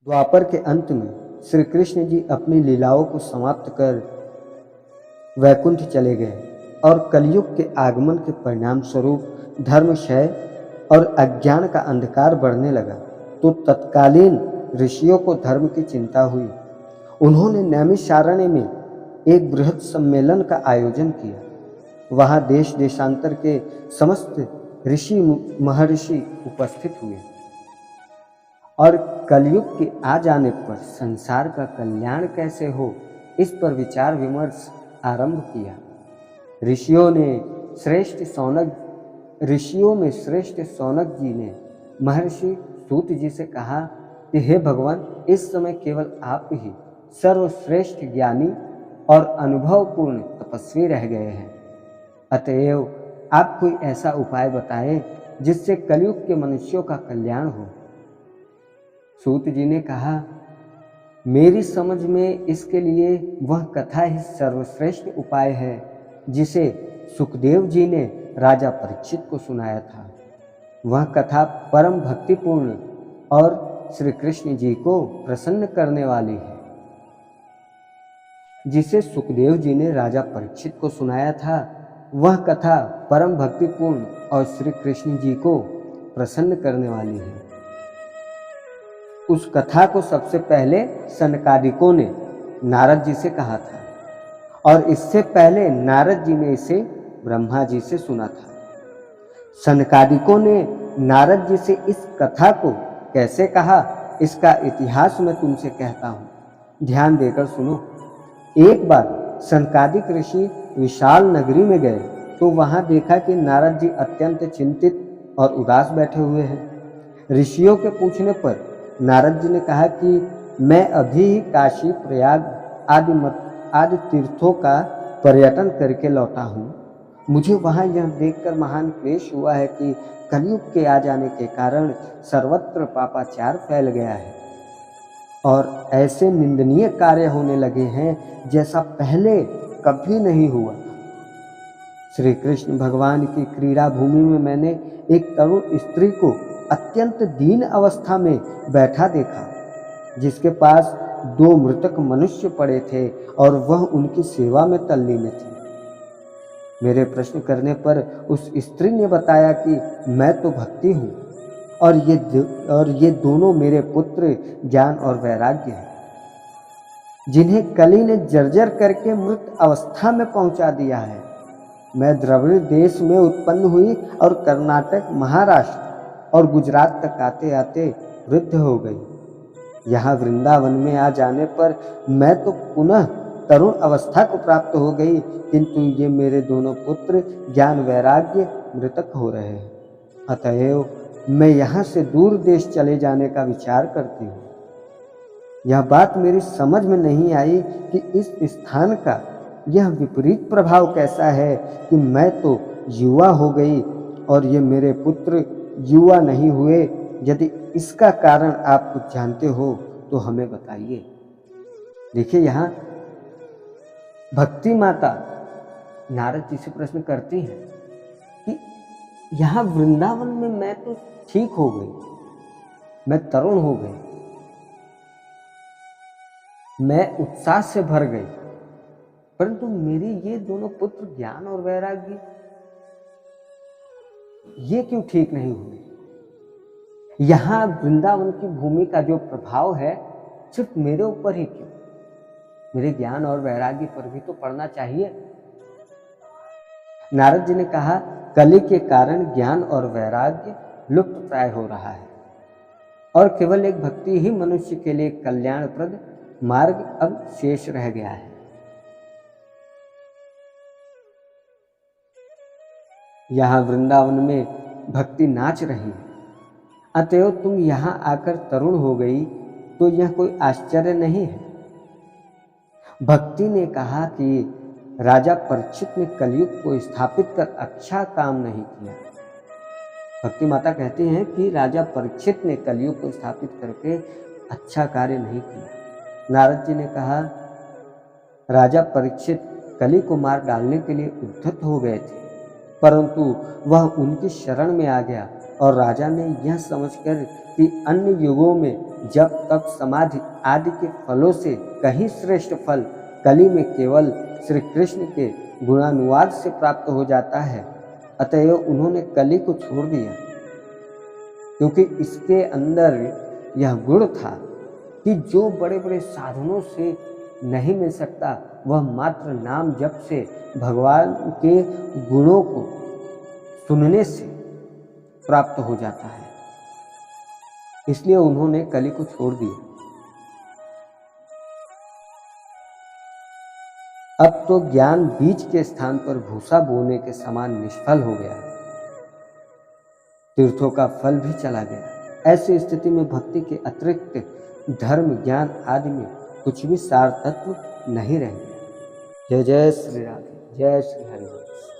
द्वापर के अंत में श्री कृष्ण जी अपनी लीलाओं को समाप्त कर वैकुंठ चले गए और कलयुग के आगमन के परिणाम स्वरूप धर्म क्षय और अज्ञान का अंधकार बढ़ने लगा। तो तत्कालीन ऋषियों को धर्म की चिंता हुई। उन्होंने नैमिषारण्य में एक बृहद सम्मेलन का आयोजन किया। वहां देश देशांतर के समस्त ऋषि महर्षि उपस्थित हुए और कलयुग के आ जाने पर संसार का कल्याण कैसे हो, इस पर विचार विमर्श आरंभ किया। ऋषियों में श्रेष्ठ सौनक जी ने महर्षि सूत जी से कहा कि हे भगवान, इस समय केवल आप ही सर्वश्रेष्ठ ज्ञानी और अनुभवपूर्ण तपस्वी रह गए हैं। अतएव आप कोई ऐसा उपाय बताएं जिससे कलयुग के मनुष्यों का कल्याण हो। सूत जी ने कहा, मेरी समझ में इसके लिए वह कथा ही सर्वश्रेष्ठ उपाय है जिसे सुखदेव जी ने राजा परीक्षित को सुनाया था। वह कथा परम भक्तिपूर्ण और श्री कृष्ण जी को प्रसन्न करने वाली है। जिसे सुखदेव जी ने राजा परीक्षित को सुनाया था, वह कथा परम भक्तिपूर्ण और श्री कृष्ण जी को प्रसन्न करने वाली है। उस कथा को सबसे पहले सनकादिकों ने नारद जी से कहा था और इससे पहले नारद जी ने इसे ब्रह्मा जी से सुना था। सनकादिकों ने नारद जी से इस कथा को कैसे कहा, इसका इतिहास मैं तुमसे कहता हूँ, ध्यान देकर सुनो। एक बार सनकादिक ऋषि विशाल नगरी में गए तो वहां देखा कि नारद जी अत्यंत चिंतित और उदास बैठे हुए हैं। ऋषियों के पूछने पर नारद जी ने कहा कि मैं अभी ही काशी, प्रयाग आदि तीर्थों का पर्यटन करके लौटा हूँ। मुझे वहाँ यह देखकर महान क्लेश हुआ है कि कलयुग के आ जाने के कारण सर्वत्र पापाचार फैल गया है और ऐसे निंदनीय कार्य होने लगे हैं जैसा पहले कभी नहीं हुआ। श्री कृष्ण भगवान की क्रीड़ा भूमि में मैंने एक तरुण स्त्री को अत्यंत दीन अवस्था में बैठा देखा, जिसके पास 2 मृतक मनुष्य पड़े थे और वह उनकी सेवा में तल्लीन थी। मेरे प्रश्न करने पर उस स्त्री ने बताया कि मैं तो भक्ति हूँ और ये दोनों मेरे पुत्र ज्ञान और वैराग्य हैं, जिन्हें कली ने जर्जर करके मृत अवस्था में पहुंचा दिया है। मैं द्रविड़ देश में उत्पन्न हुई और कर्नाटक, महाराष्ट्र और गुजरात तक आते आते वृद्ध हो गई। यहाँ वृंदावन में आ जाने पर मैं तो पुनः तरुण अवस्था को प्राप्त हो गई, किंतु ये मेरे दोनों पुत्र ज्ञान वैराग्य मृतक हो रहे हैं। अतएव मैं यहाँ से दूर देश चले जाने का विचार करती हूँ। यह बात मेरी समझ में नहीं आई कि इस स्थान का यह विपरीत प्रभाव कैसा है कि मैं तो युवा हो गई और ये मेरे पुत्र युवा नहीं हुए। यदि इसका कारण आप कुछ जानते हो तो हमें बताइए। देखिए, यहाँ भक्ति माता नारद जी से प्रश्न करती हैं कि यहाँ वृंदावन में मैं तो ठीक हो गई, मैं तरुण हो गई, मैं उत्साह से भर गई, परंतु मेरे ये दोनों पुत्र ज्ञान और वैराग्य ये क्यों ठीक नहीं हुए? यहाँ वृंदावन की भूमि का जो प्रभाव है सिर्फ मेरे ऊपर ही क्यों? मेरे ज्ञान और वैराग्य पर भी तो पड़ना चाहिए। नारद जी ने कहा, कली के कारण ज्ञान और वैराग्य लुप्त प्राय हो रहा है और केवल एक भक्ति ही मनुष्य के लिए कल्याणप्रद मार्ग अब शेष रह गया है। यहाँ वृंदावन में भक्ति नाच रही है, अतएव तुम यहाँ आकर तरुण हो गई तो यह कोई आश्चर्य नहीं है। भक्ति ने कहा कि राजा परीक्षित ने कलयुग को स्थापित कर अच्छा काम नहीं किया। भक्ति माता कहती हैं कि राजा परीक्षित ने कलयुग को स्थापित करके अच्छा कार्य नहीं किया। नारद जी ने कहा, राजा परीक्षित कली को मार डालने के लिए उद्धत हो गए थे, परंतु वह उनकी शरण में आ गया और राजा ने यह समझकर कि अन्य युगों में जब तक समाधि आदि के फलों से कहीं श्रेष्ठ फल कली में केवल श्री कृष्ण के गुणानुवाद से प्राप्त हो जाता है, अतएव उन्होंने कली को छोड़ दिया, क्योंकि इसके अंदर यह गुण था कि जो बड़े बड़े साधनों से नहीं मिल सकता, वह मात्र नाम जप से, भगवान के गुणों को सुनने से प्राप्त हो जाता है। इसलिए उन्होंने कली को छोड़ दिया। अब तो ज्ञान बीज के स्थान पर भूसा बोने के समान निष्फल हो गया, तीर्थों का फल भी चला गया। ऐसी स्थिति में भक्ति के अतिरिक्त धर्म ज्ञान आदि में कुछ भी सार तत्व नहीं रह गया। जय जय श्री राधे, जय श्री हरिवंश।